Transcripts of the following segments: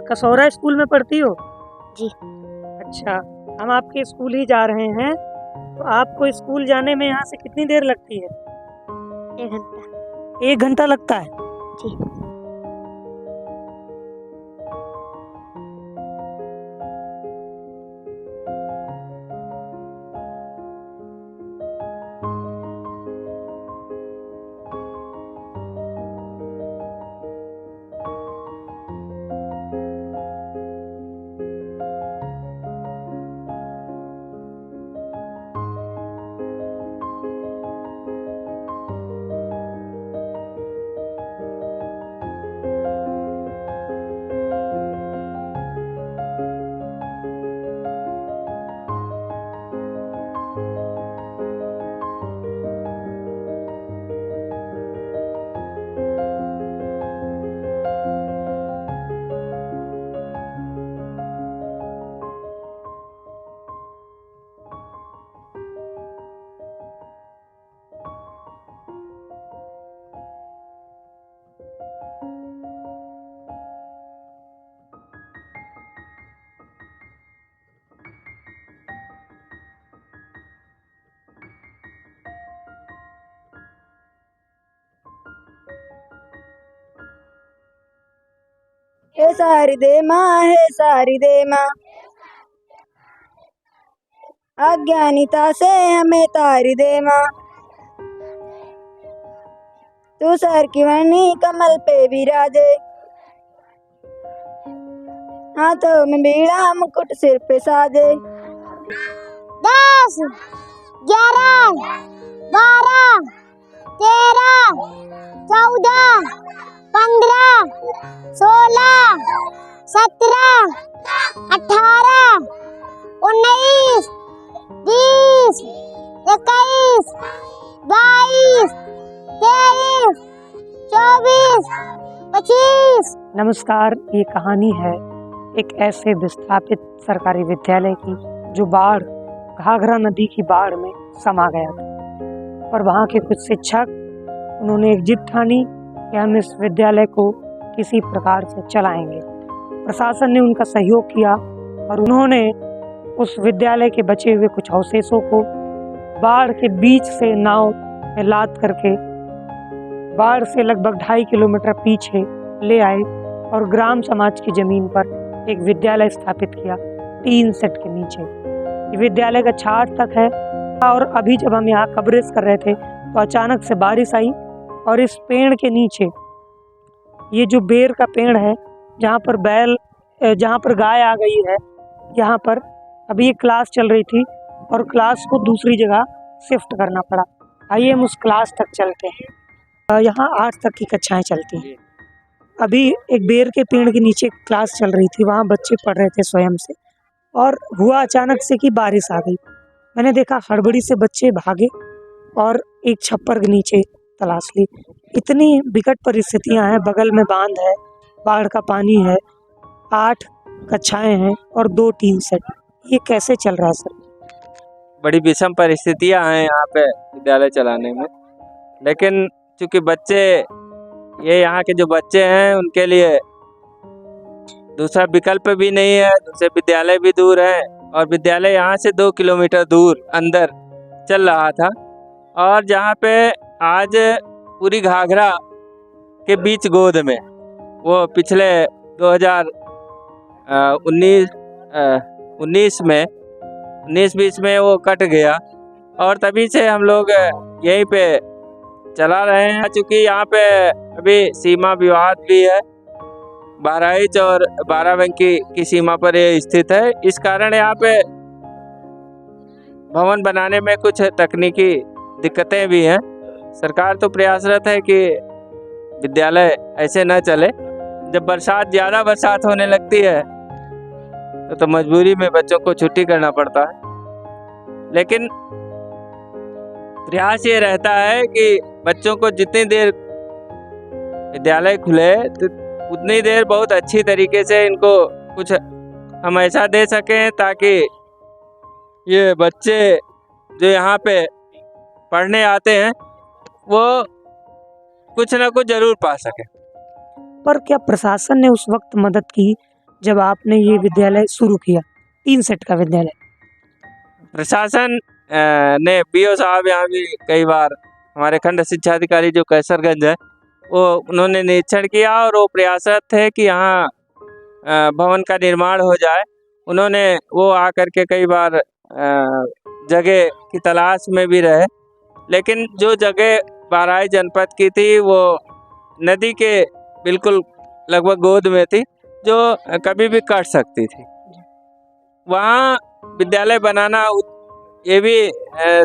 कसौरा school में पढ़ती हो? जी। अच्छा, हम आपके स्कूल ही जा रहे हैं, तो आपको स्कूल जाने में यहाँ से कितनी देर लगती है? 1 घंटा। 1 घंटा लगता है? जी। हे सारी दे माँ, हे सारी दे माँ, अज्ञानिता से हमें तारी दे माँ। तू सर की वर्णी कमल पे विराजे, हाथों में बीड़ा मुकुट सिर पे साजे। 10, 11, 12, 13, 14, 15, 16, 17, 18, 19, 20, 21, 22, 23, 24, 25। नमस्कार, ये कहानी है एक ऐसे विस्थापित सरकारी विद्यालय की जो घाघरा नदी की बाढ़ में समा गया था। और वहाँ के कुछ शिक्षक उन्होंने एक जिद ठानी कि हम इस विद्यालय को किसी प्रकार से चलाएंगे। प्रशासन ने उनका सहयोग किया और उन्होंने उस विद्यालय के बचे हुए कुछ अवशेषों को बाढ़ के बीच से नाव में लाद करके बाढ़ से लगभग 2.5 किलोमीटर पीछे ले आए और ग्राम समाज की जमीन पर एक विद्यालय स्थापित किया, 3 सेट के नीचे। ये विद्यालय का छाठ तक है। और अभी जब हम यहाँ कवरेज कर रहे थे तो अचानक से बारिश आई और इस पेड़ के नीचे, ये जो बेर का पेड़ है जहाँ पर गाय आ गई है, यहाँ पर अभी एक क्लास चल रही थी और क्लास को दूसरी जगह शिफ्ट करना पड़ा। आइए हम उस क्लास तक चलते हैं। यहाँ 8 तक की कक्षाएं चलती हैं। अभी एक बेर के पेड़ के नीचे क्लास चल रही थी, वहाँ बच्चे पढ़ रहे थे स्वयं से, और हुआ अचानक से कि बारिश आ गई। मैंने देखा हड़बड़ी से बच्चे भागे और एक छप्पर के नीचे तलाश ली। इतनी विकट परिस्थितियां हैं, बगल में बांध है, बाढ़ का पानी है, 8 कक्षाएं हैं और 2 टीन सेट। ये कैसे चल रहा है सर? बड़ी विषम परिस्थितियां हैं यहाँ पे विद्यालय चलाने में, लेकिन चूंकि यहाँ के जो बच्चे हैं उनके लिए दूसरा विकल्प भी नहीं है, दूसरे विद्यालय भी दूर है और विद्यालय यहाँ से 2 किलोमीटर दूर अंदर चल रहा था। और जहाँ पे आज पूरी घाघरा के बीच गोद में वो पिछले 19-20 में वो कट गया और तभी से हम लोग यहीं पे चला रहे हैं। चूँकि यहाँ पे अभी सीमा विवाद भी है, बहराइच और बाराबंकी की सीमा पर ये स्थित है। इस कारण यहाँ पे भवन बनाने में कुछ तकनीकी दिक्कतें भी हैं। सरकार तो प्रयासरत है कि विद्यालय ऐसे न चले। जब ज़्यादा बरसात होने लगती है तो मजबूरी में बच्चों को छुट्टी करना पड़ता है, लेकिन प्रयास ये रहता है कि बच्चों को जितनी देर विद्यालय खुले तो उतनी देर बहुत अच्छी तरीके से इनको कुछ हम ऐसा दे सकें ताकि ये बच्चे जो यहाँ पे पढ़ने आते हैं वो कुछ ना कुछ जरूर पा सके। पर क्या प्रशासन ने उस वक्त मदद की जब आपने ये विद्यालय शुरू किया, 3 सेट का विद्यालय? प्रशासन ने बीओ साहब यहाँ भी कई बार, हमारे खंड शिक्षा अधिकारी जो कैसरगंज है, वो उन्होंने निरीक्षण किया और वो प्रयासरत थे कि यहाँ भवन का निर्माण हो जाए। उन्होंने वो आकर के कई बार जगह की तलाश में भी रहे, लेकिन जो जगह बहराइच जनपद की थी वो नदी के बिल्कुल लगभग गोद में थी, जो कभी भी कट सकती थी। वहाँ विद्यालय बनाना ये भी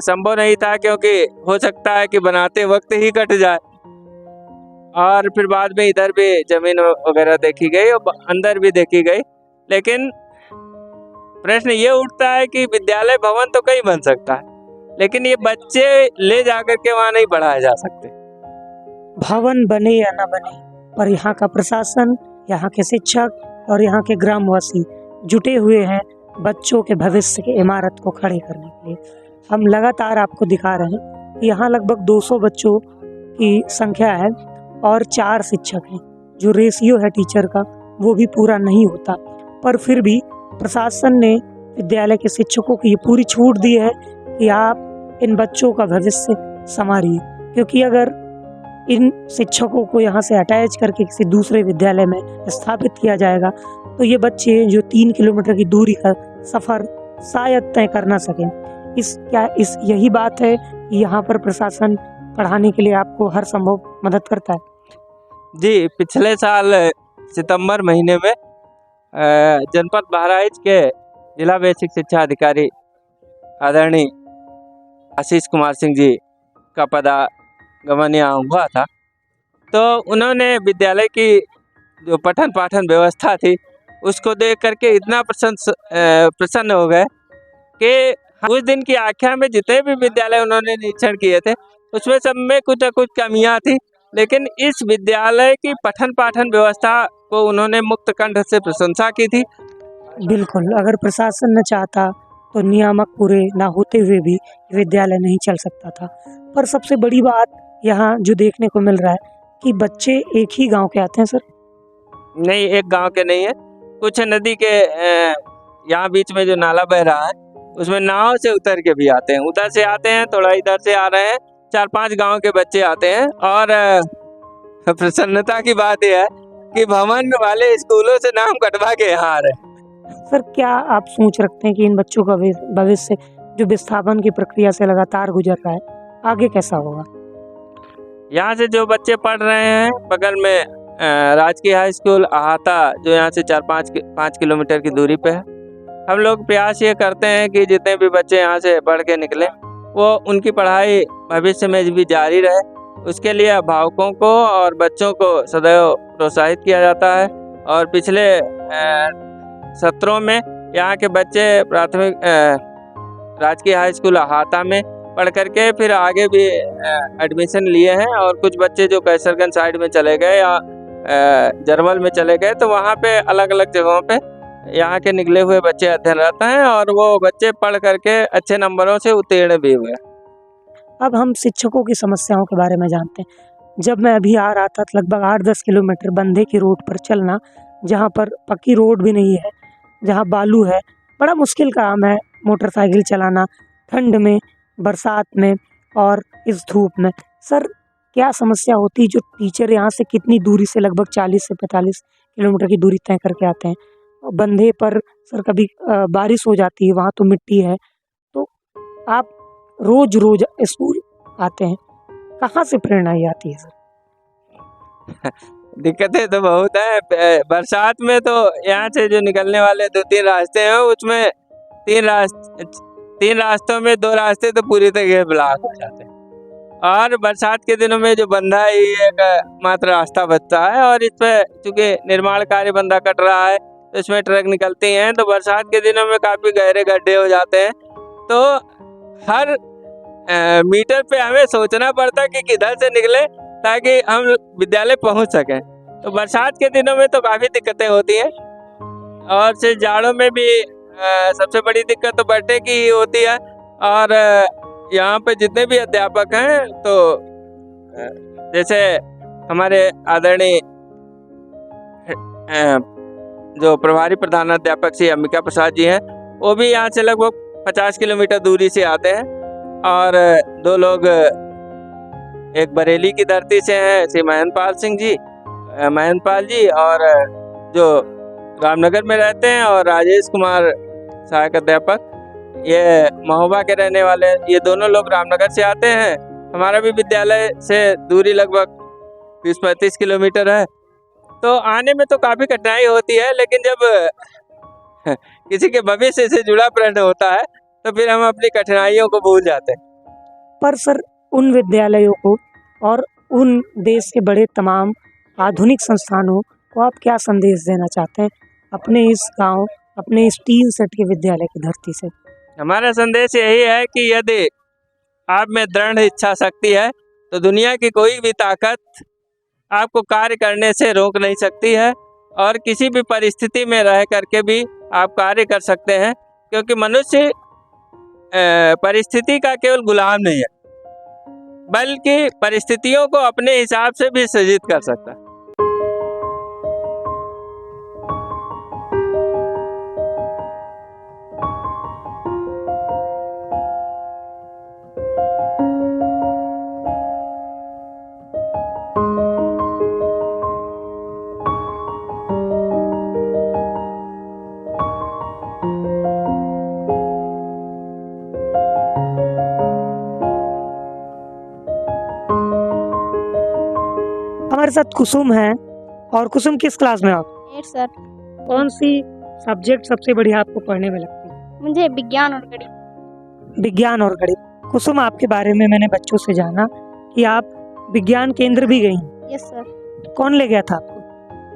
संभव नहीं था, क्योंकि हो सकता है कि बनाते वक्त ही कट जाए। और फिर बाद में इधर भी जमीन वगैरह देखी गई और अंदर भी देखी गई, लेकिन प्रश्न ये उठता है कि विद्यालय भवन तो कहीं बन सकता है, लेकिन ये बच्चे ले जाकर के वहाँ नहीं पढ़ाए जा सकते। भवन बने या ना बने, पर यहाँ का प्रशासन, यहाँ के शिक्षक और यहाँ के ग्रामवासी जुटे हुए हैं बच्चों के भविष्य की इमारत को खड़े करने के लिए। हम लगातार आपको दिखा रहे हैं कि यहाँ लगभग 200 बच्चों की संख्या है और 4 शिक्षक हैं। जो रेशियो है टीचर का वो भी पूरा नहीं होता, पर फिर भी प्रशासन ने विद्यालय के शिक्षकों को ये पूरी छूट दी है कि आप इन बच्चों का भविष्य संवारिए, क्योंकि अगर इन शिक्षकों को यहाँ से अटैच करके किसी दूसरे विद्यालय में स्थापित किया जाएगा तो ये बच्चे जो 3 किलोमीटर की दूरी का सफ़र शायद तय कर ना सकें। यही बात है कि यहाँ पर प्रशासन पढ़ाने के लिए आपको हर संभव मदद करता है? जी, पिछले साल सितंबर महीने में जनपद बहराइच के जिला बेसिक शिक्षा अधिकारी आदरणीय आशीष कुमार सिंह जी का पदागमन यहाँ हुआ था, तो उन्होंने विद्यालय की जो पठन पाठन व्यवस्था थी उसको देख करके इतना प्रसन्न हो गए कि उस दिन की आख्या में जितने भी विद्यालय उन्होंने निरीक्षण किए थे उसमें सब में कुछ न कुछ कमियां थी, लेकिन इस विद्यालय की पठन पाठन व्यवस्था को उन्होंने मुक्त कंठ से प्रशंसा की थी। बिल्कुल, अगर प्रशासन न चाहता तो नियामक पूरे ना होते हुए भी विद्यालय नहीं चल सकता था। पर सबसे बड़ी बात यहाँ जो देखने को मिल रहा है कि बच्चे एक ही गांव के आते हैं। सर नहीं, एक गांव के नहीं है, कुछ नदी के यहाँ बीच में जो नाला बह रहा है उसमें नाव से उतर के भी आते हैं, उधर से आते हैं, थोड़ा इधर से आ रहे हैं, 4-5 गांव के बच्चे आते हैं। और प्रसन्नता की बात यह है कि भवन वाले स्कूलों से नाम कटवा के यहाँ आ रहे हैं। सर, क्या आप सोच रखते हैं कि इन बच्चों का भविष्य जो विस्थापन की प्रक्रिया से लगातार गुजर रहा है, आगे कैसा होगा? यहाँ से जो बच्चे पढ़ रहे हैं, बगल में राजकीय हाई स्कूल अहाता जो यहाँ से 4-5 किलोमीटर की दूरी पे है, हम लोग प्रयास ये करते हैं कि जितने भी बच्चे यहाँ से पढ़ के निकले वो उनकी पढ़ाई भविष्य में भी जारी रहे। उसके लिए अभिभावकों को और बच्चों को सदैव प्रोत्साहित किया जाता है। और पिछले सत्रों में यहाँ के बच्चे प्राथमिक राजकीय हाई स्कूल अहाता में पढ़ करके फिर आगे भी एडमिशन लिए हैं, और कुछ बच्चे जो कैसरगंज साइड में चले गए या जरमल में चले गए, तो वहाँ पे अलग अलग जगहों पे यहाँ के निकले हुए बच्चे अध्ययनरत हैं और वो बच्चे पढ़ करके अच्छे नंबरों से उत्तीर्ण भी हुए। अब हम शिक्षकों की समस्याओं के बारे में जानते हैं। जब मैं अभी आ रहा था तो लगभग 8-10 किलोमीटर बंधे की रोड पर चलना, जहाँ पर पक्की रोड भी नहीं है, जहाँ बालू है, बड़ा मुश्किल काम है मोटरसाइकिल चलाना ठंड में, बरसात में और इस धूप में। सर, क्या समस्या होती है? जो टीचर यहाँ से कितनी दूरी से, लगभग 40 से 45 किलोमीटर की दूरी तय करके आते हैं, बंधे पर सर कभी बारिश हो जाती है, वहाँ तो मिट्टी है, तो आप रोज रोज स्कूल आते हैं, कहाँ से प्रेरणा ये आती है सर? दिक्कतें तो बहुत है। बरसात में तो यहाँ से जो निकलने वाले 2-3 रास्ते हैं उसमें 3 रास्तों में 2 रास्ते तो पूरी तरह ब्लॉक हो जाते हैं, और बरसात के दिनों में जो बंधा ही एक मात्र रास्ता बचता है, और इस पर चूँकि निर्माण कार्य बंधा कट रहा है तो इसमें ट्रक निकलती हैं, तो बरसात के दिनों में काफ़ी गहरे गड्ढे हो जाते हैं। तो हर मीटर पे हमें सोचना पड़ता है कि किधर से निकले ताकि हम विद्यालय पहुंच सकें। तो बरसात के दिनों में तो काफ़ी दिक्कतें होती हैं, और से जाड़ों में भी सबसे बड़ी दिक्कत तो बैठने की ही होती है। और यहाँ पे जितने भी अध्यापक हैं, तो जैसे हमारे आदरणीय जो प्रभारी प्रधानाध्यापक श्री अंबिका प्रसाद जी हैं, वो भी यहाँ से लगभग 50 किलोमीटर दूरी से आते हैं। और 2 लोग एक बरेली की धरती से हैं, श्री महेंद्रपाल जी, और जो रामनगर में रहते हैं, और राजेश कुमार सहायक अध्यापक, ये महोबा के रहने वाले। ये दोनों लोग रामनगर से आते हैं। हमारा भी विद्यालय से दूरी लगभग 30-35 किलोमीटर है, तो आने में तो काफ़ी कठिनाई होती है, लेकिन जब किसी के भविष्य से जुड़ा प्रश्न होता है तो फिर हम अपनी कठिनाइयों को भूल जाते हैं। पर सर, उन विद्यालयों को और उन देश के बड़े तमाम आधुनिक संस्थानों को आप क्या संदेश देना चाहते हैं अपने इस गांव, अपने इस 3 सेट के विद्यालय की धरती से? हमारा संदेश यही है कि यदि आप में दृढ़ इच्छा शक्ति है तो दुनिया की कोई भी ताकत आपको कार्य करने से रोक नहीं सकती है, और किसी भी परिस्थिति में रह करके भी आप कार्य कर सकते हैं, क्योंकि मनुष्य परिस्थिति का केवल गुलाम नहीं है, बल्कि परिस्थितियों को अपने हिसाब से भी सृजित कर सकता है। हमारे साथ कुसुम है। और कुसुम किस क्लास में आप? 8 सर। कौन सी सब्जेक्ट सबसे बढ़िया आपको पढ़ने में लगती है? मुझे विज्ञान और गणित। विज्ञान और गणित। कुसुम, आपके बारे में मैंने बच्चों से जाना कि आप विज्ञान केंद्र भी गई। Yes sir. कौन ले गया था आपको?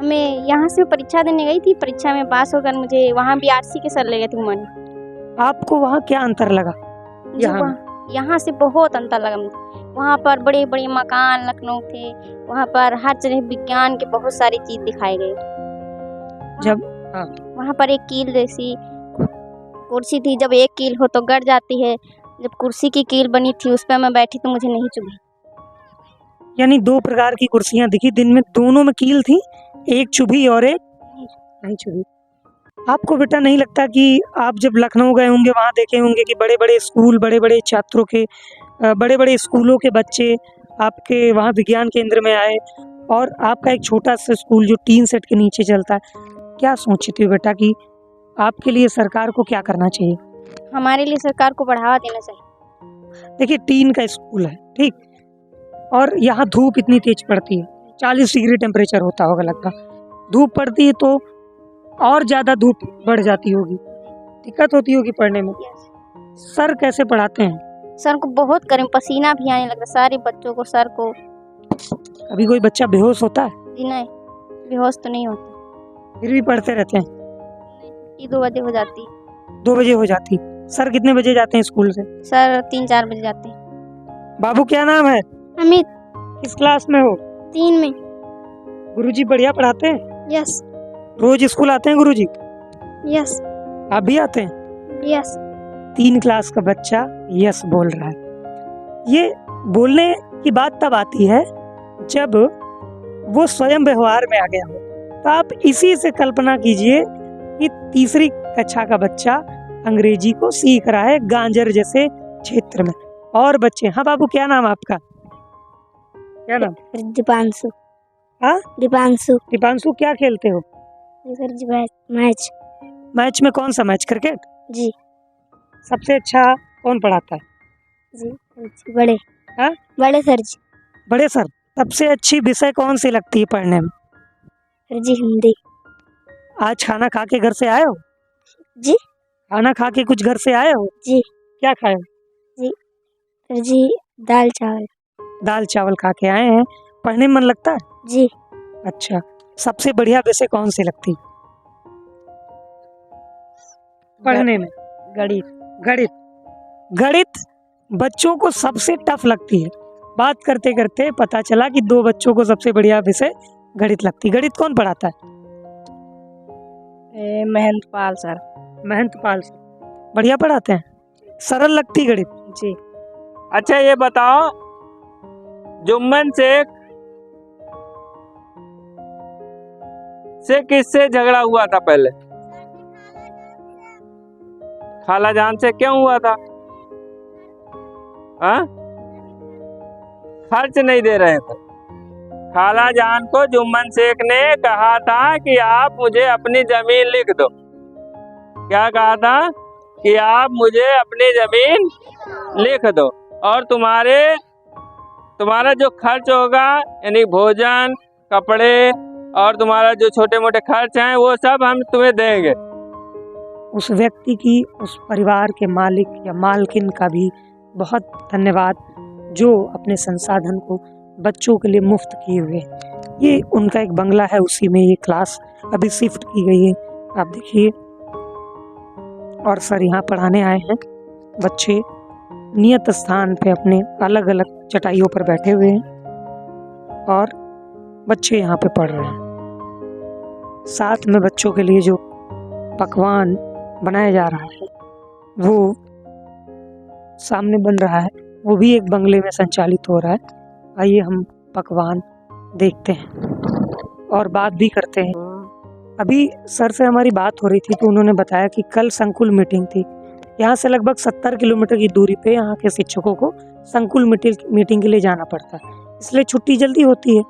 हमें यहाँ से परीक्षा देने गई थी, परीक्षा में पास होकर मुझे वहाँ BRC के सर ले गए थे घुमाने। आपको वहाँ क्या अंतर लगा? यहाँ से बहुत अंतर लगा मुझे। वहाँ पर बड़े बड़े मकान लखनऊ थे, वहाँ पर हर जगह विज्ञान के बहुत सारी चीज दिखाई गई। जब वहाँ पर एक कील जैसी कुर्सी थी, जब एक कील हो तो गड़ जाती है। जब कुर्सी की कील बनी थी उस पर मैं बैठी तो मुझे नहीं चुभी। यानी 2 प्रकार की कुर्सियां दिखी दिन में, दोनों में कील थी, एक चुभी और एक नहीं चुभी। आपको बेटा नहीं लगता कि आप जब लखनऊ गए होंगे, वहाँ देखे होंगे कि बड़े बड़े स्कूल, बड़े बड़े छात्रों के, बड़े बड़े स्कूलों के बच्चे आपके वहाँ विज्ञान केंद्र में आए, और आपका एक छोटा सा स्कूल जो 3 सेट के नीचे चलता है। क्या सोचती हो बेटा कि आपके लिए सरकार को क्या करना चाहिए? हमारे लिए सरकार को बढ़ावा देना चाहिए। देखिए, 3 का स्कूल है, ठीक, और यहाँ धूप इतनी तेज पड़ती है, 40 डिग्री टेम्परेचर होता होगा लगभग। धूप पड़ती है तो और ज़्यादा धूप बढ़ जाती होगी, दिक्कत होती होगी पढ़ने में। सर कैसे पढ़ाते हैं? सर को बहुत गर्म, पसीना भी आने लगता सारे बच्चों को, सर को। अभी कोई बच्चा बेहोश होता है? जी नहीं, बेहोश तो नहीं होता। फिर भी पढ़ते रहते हैं? 2 बजे हो जाती। 2 बजे हो जाती। सर कितने बजे जाते हैं स्कूल से? सर 3-4 बजे जाते हैं। बाबू, क्या नाम है? अमित। किस क्लास में हो? 3 में। गुरुजी बढ़िया पढ़ाते हैं? यस। रोज स्कूल आते हैं गुरुजी? यस। आप भी आते हैं? यस। 3 क्लास का बच्चा यस बोल रहा है। ये बोलने की बात तब आती है जब वो स्वयं व्यवहार में आ गया हो। तो आप इसी से कल्पना कीजिए कि 3री कक्षा का बच्चा अंग्रेजी को सीख रहा है गांजर जैसे क्षेत्र में, और बच्चे। हाँ बाबू, क्या नाम आपका? क्या नाम? दीपांशु। हाँ, दीपांशु। दीपांशु, क्या खेलते हो? सर जी मैच। मैच में कौन सा मैच? क्रिकेट? जी। सबसे अच्छा कौन पढ़ाता है? जी बड़े। हाँ, बड़े सर जी। बड़े सर। सबसे अच्छी विषय कौन सी लगती है पढ़ने में? सर जी हिंदी। आज खाना खा के घर से आए हो? जी। खाना खा के कुछ घर से आए हो? जी। क्या खाए हो? जी सर जी दाल चावल। दाल चावल खा के आए हैं। पढ़ने में मन लगता है? जी। अच्छा, सबसे बढ़िया विषय कौन सी लगती है पढ़ने में? गणित। गणित। गणित बच्चों को सबसे टफ लगती है। बात करते करते पता चला कि 2 बच्चों को सबसे बढ़िया विषय गणित लगती है। गणित कौन पढ़ाता है? महेंद्रपाल सर। महेंद्रपाल सर बढ़िया पढ़ाते हैं। सरल लगती गणित? जी। अच्छा, ये बताओ, जुम्मन शेख से किससे झगड़ा हुआ था पहले? खाला जान से क्यों हुआ था? हाँ? खर्च नहीं दे रहे थे। खाला जान को जुम्मन शेख ने कहा था कि आप मुझे अपनी जमीन लिख दो। क्या कहा था? कि आप मुझे अपनी जमीन लिख दो और तुम्हारा जो खर्च होगा यानी भोजन, कपड़े और तुम्हारा जो छोटे मोटे खर्च हैं वो सब हम तुम्हें देंगे। उस व्यक्ति की, उस परिवार के मालिक या मालकिन का भी बहुत धन्यवाद जो अपने संसाधन को बच्चों के लिए मुफ्त किए हुए। ये उनका एक बंगला है, उसी में ये क्लास अभी शिफ्ट की गई है, आप देखिए। और सर यहाँ पढ़ाने आए हैं। बच्चे नियत स्थान पे अपने अलग अलग चटाइयों पर बैठे हुए हैं और बच्चे यहाँ पे पढ़ रहे हैं। साथ में बच्चों के लिए जो पकवान बनाया जा रहा है वो सामने बन रहा है, वो भी एक बंगले में संचालित हो रहा है। आइए हम पकवान देखते हैं और बात भी करते हैं। अभी सर से हमारी बात हो रही थी तो उन्होंने बताया कि कल संकुल मीटिंग थी। यहाँ से लगभग 70 किलोमीटर की दूरी पे यहाँ के शिक्षकों को संकुल मीटिंग के लिए जाना पड़ता है, इसलिए छुट्टी जल्दी होती है।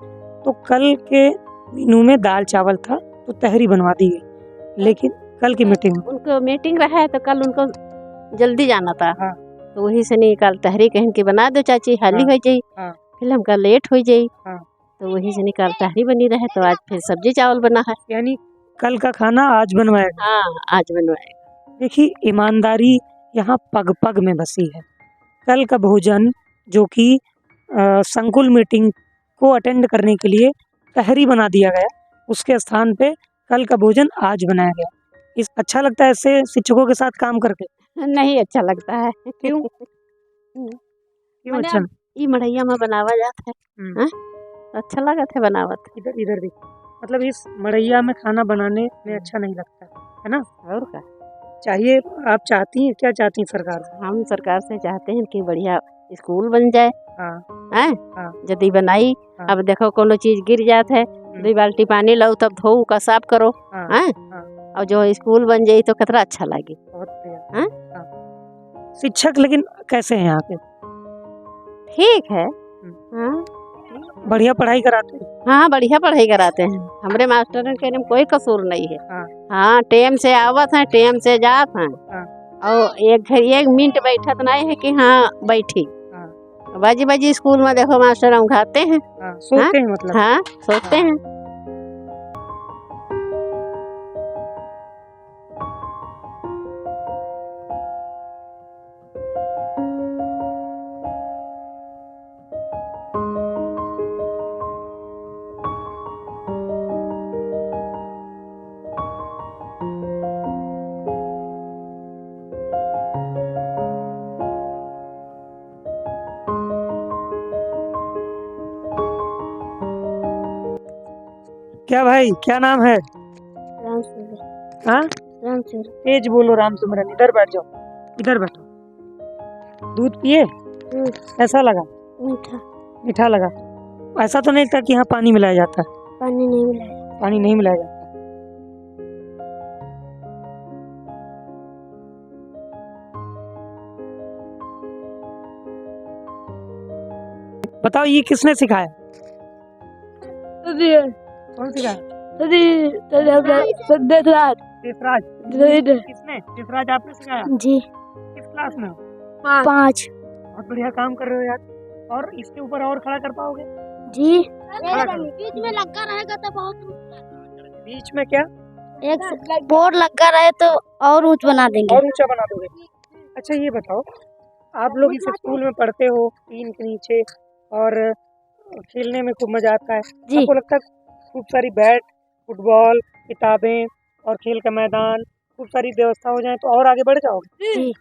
तो कल के मेनू में दाल चावल था तो तहरी बनवा दी गई, लेकिन कल की मीटिंग उनको मीटिंग रहा है तो कल उनको जल्दी जाना था। हाँ। तो वही से नहीं, कल तहरी कहन के बना दो चाची, हाली हाँ। हो जाई। हाँ। फिर हमका लेट हो जाई। हाँ। तो वही से निकाल तहरी बनी रहे तो आज फिर सब्जी चावल बना है। यानी कल का खाना आज बनवाएगा। हाँ, आज बनवाएगा। देखिए ईमानदारी यहाँ पग पग में बसी है। कल का भोजन जो कि संकुल मीटिंग को अटेंड करने के लिए तहरी बना दिया गया, उसके स्थान पे कल का भोजन आज बनाया गया। इस अच्छा लगता है ऐसे शिक्षकों के साथ काम करके? नहीं अच्छा लगता है। क्यों? क्यों मने अच्छा? ई मढ़ैया में बनावा जाता है। हाँ? अच्छा लगा था बनावत। इधर भी मतलब इस मड़ैया में खाना बनाने में अच्छा नहीं लगता है ना? और का चाहिए, आप चाहती हैं, क्या चाहती हैं सरकार से? हम सरकार से चाहते हैं कि बढ़िया स्कूल बन जाए। हाँ। हैं? हाँ। यदि बनाई, हाँ। अब देखो कोनो चीज गिर जात है, 2 बाल्टी पानी लो तब धो का साफ करो। हाँ। हैं? हाँ। और जो स्कूल बन जाई तो कितना अच्छा लगे। बहुत बढ़िया। हाँ? हाँ। शिक्षक लेकिन कैसे हैं यहाँ पे? ठीक है। हाँ? बढ़िया पढ़ाई कराते हैं? हाँ, बढ़िया पढ़ाई कराते हैं। हमारे मास्टर के में कोई कसूर नहीं है। हाँ। हाँ, टाइम से आवत हैं, टाइम से जात हैं। हाँ। और एक मिनट बैठत नहीं है कि हाँ बैठी। हाँ। बाजी स्कूल में देखो मास्टर हम खाते हैं। हाँ, सोते हैं मतलब? हाँ, सोते हैं। क्या भाई, क्या नाम है? रामचंद्र। हाँ? रामचंद्र। तेज बोलो रामचंद्रन। इधर बैठ जाओ, इधर बैठो। दूध पिए? कैसा लगा? मीठा। मीठा लगा? ऐसा तो नहीं था कि यहाँ पानी मिलाया जाता है? पानी नहीं मिलाया। पानी नहीं मिलाया जाता। बताओ ये किसने सिखाया? कौन सिखाया? देशराज। किसने? देशराज आपने सिखाया? जी। किस क्लास में हो? 5। बहुत बढ़िया काम कर रहे हो यार। और इसके ऊपर और खड़ा कर पाओगे? जी। बीच में लगा रहेगा तो बहुत बीच में क्या? एक बोर्ड लगा रहे तो और ऊंच बना देंगे। और ऊंचा बना दोगे? अच्छा ये बताओ, आप लोग इस स्कूल में पढ़ते हो टीन के नीचे और खेलने में खूब मजा आता है। आपको लगता है खूब सारी बैट, फुटबॉल, किताबें और खेल का मैदान, खूब सारी व्यवस्था हो जाए तो और आगे बढ़ जाओगे? जी।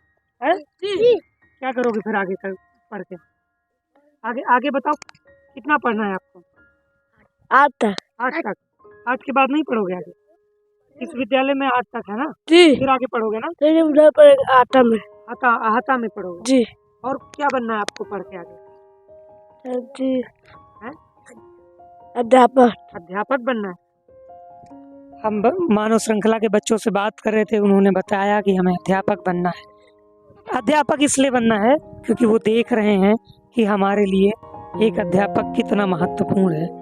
हैं? क्या करोगे फिर आगे पढ़ के? आगे बताओ, कितना पढ़ना है आपको? 8 तक। 8 तक? 8 के बाद नहीं पढ़ोगे आगे? इस विद्यालय में 8 तक है ना? जी। फिर आगे पढ़ोगे ना? फिर उधर पर आटा में। आहता में पढ़ोगे? जी। और क्या बनना है आपको पढ़ के आगे? जी। हैं? अध्यापक। अध्यापक बनना है। हम मानव श्रृंखला के बच्चों से बात कर रहे थे, उन्होंने बताया कि हमें अध्यापक बनना है। अध्यापक इसलिए बनना है क्योंकि वो देख रहे हैं कि हमारे लिए एक अध्यापक कितना महत्वपूर्ण है।